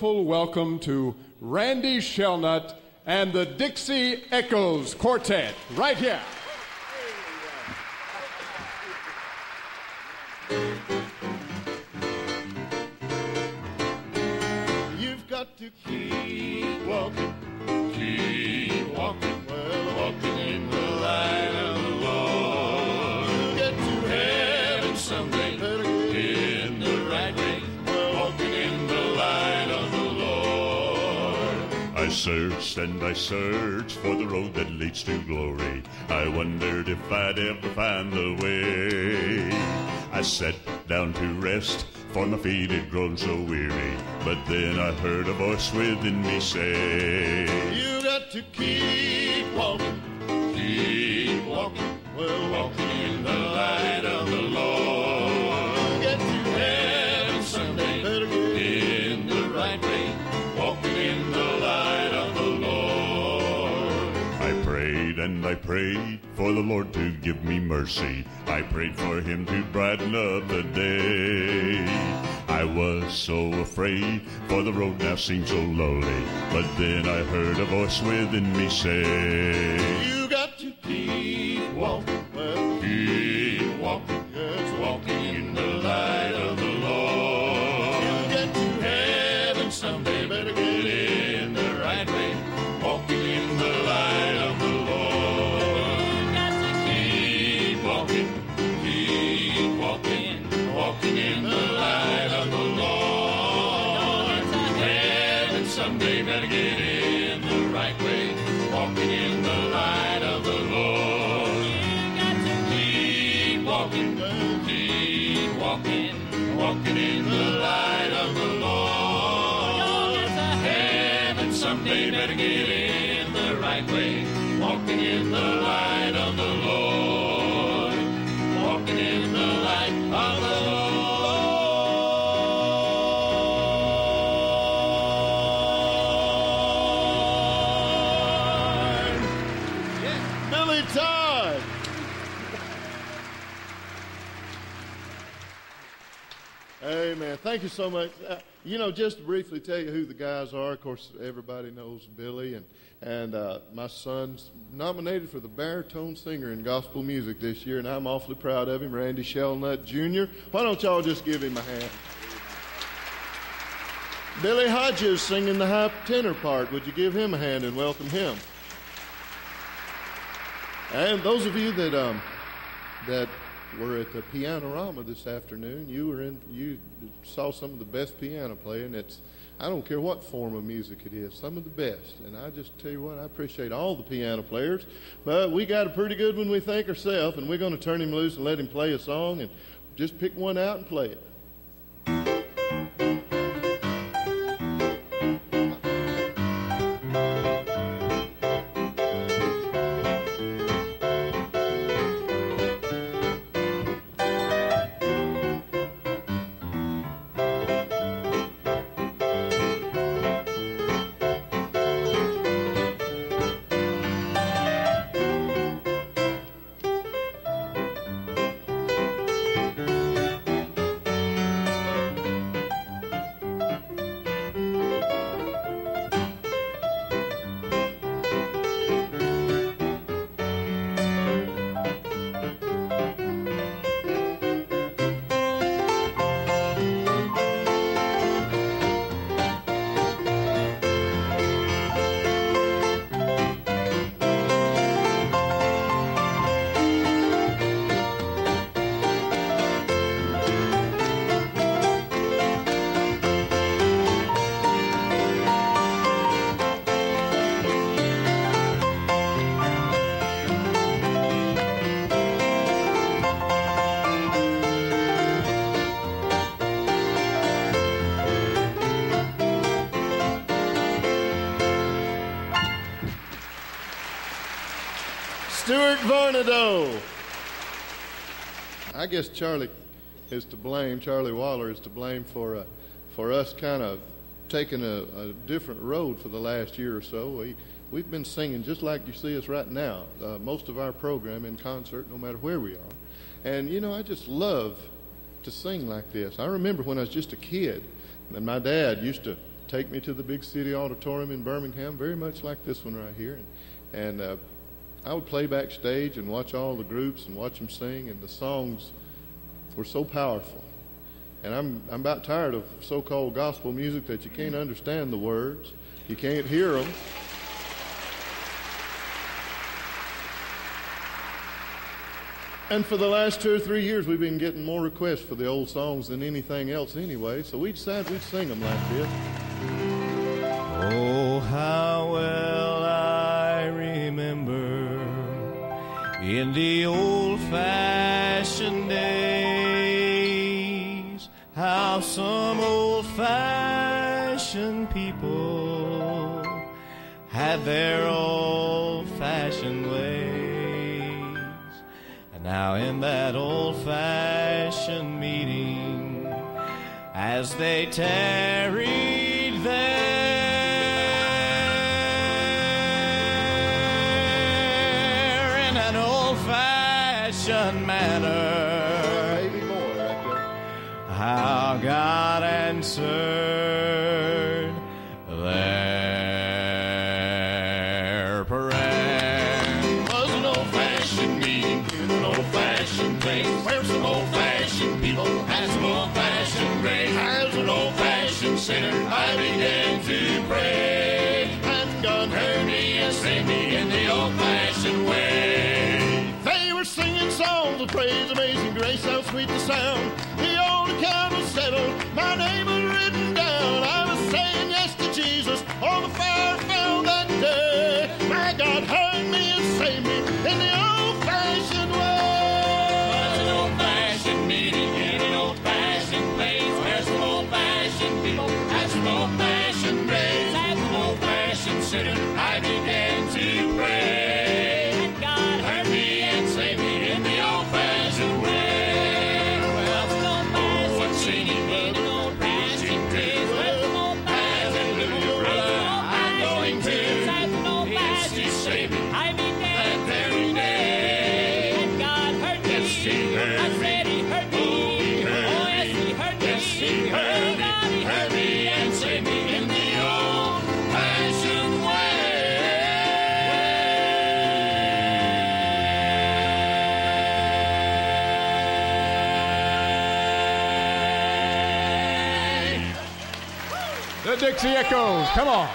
heartful welcome to Randy Shelnut and the Dixie Echoes Quartet, right here. You've got to keep walking, well, walking in the light of the Lord. You'll get to heaven someday, better get in the right way, well, walking in the light of the Lord. I searched and I searched for the road that leads to glory. I wondered if I'd ever find the way. I sat down to rest, for my feet had grown so weary. But then I heard a voice within me say, You got to keep walking, well, walking in the light of the Lord. You'll get to heaven someday, better get in the right way, walking in the light of the Lord. I prayed and I prayed for the Lord to give me mercy. I prayed for him to brighten up the day. I was so afraid, for the road now seemed so lonely. But then I heard a voice within me say, You got to keep walking, well, keep walking, yes, walking in the light of the Lord. You'll get to heaven someday, better get in the right way, walking in the light of the Lord. You got to keep walking, walking in the light of the Lord. Heaven someday, better get in the right way, walking in the light of the Lord. You got to keep walking, walking in the light of the Lord. Heaven someday, better get in the right way, walking in the light of the Lord. Walking in the light of the Lord. Yeah. Billy Todd. Amen. Thank you so much. Just to briefly tell you who the guys are. Of course, everybody knows Billy, and my son's nominated for the baritone singer in gospel music this year, and I'm awfully proud of him, Randy Shelnut Jr. Why don't y'all just give him a hand? Billy Hodges singing the high tenor part. Would you give him a hand and welcome him? And those of you that were at the Pianorama this afternoon, you saw some of the best piano playing. I don't care what form of music it is, some of the best. And I just tell you what, I appreciate all the piano players. But we got a pretty good one, we think, ourselves, and we're going to turn him loose and let him play a song and just pick one out and play it. Stuart Varnado. I guess Charlie is to blame. Charlie Waller is to blame for us kind of taking a different road for the last year or so. We've been singing just like you see us right now, most of our program in concert, no matter where we are. And, I just love to sing like this. I remember when I was just a kid, and my dad used to take me to the big city auditorium in Birmingham, very much like this one right here. And I would play backstage and watch all the groups and watch them sing, and the songs were so powerful. And I'm about tired of so-called gospel music that you can't understand the words, you can't hear them. And for the last 2 or 3 years, we've been getting more requests for the old songs than anything else anyway, so we decided we'd sing them like this. Oh, how well I remember in the old-fashioned days how some old-fashioned people had their old-fashioned ways. And now in that old-fashioned meeting, as they tarried there in an old-fashioned manner, Baby boy right there. how God answered their prayer. Was an old-fashioned meeting in an old-fashioned place, where some old-fashioned people had some old-fashioned grace. As an old-fashioned sinner, I began to pray, and God heard me and saved me in the old-fashioned way. They were singing songs of praise, amazing grace, how sweet the sound. The old account was settled, my name was written down. I was saying yes to Jesus, all the fire fell that day. My God heard me and saved me in the old-fashioned way. Was an old-fashioned meeting in an old-fashioned place, where some old-fashioned people had some old-fashioned grace. As an old-fashioned sinner, I began to pray, and God heard me and saved me in the old-fashioned way. Well, some old-fashioned singing in an old-fashioned place, where some old-fashioned little brother I'm going to. As an old-fashioned Savior, I began that very day, and God heard me. Yes, He heard I said He heard me. Oh, yes, He heard me. Yes, He heard me. God, He heard me and saved me in the old-fashioned way. The Dixie Echoes, come on.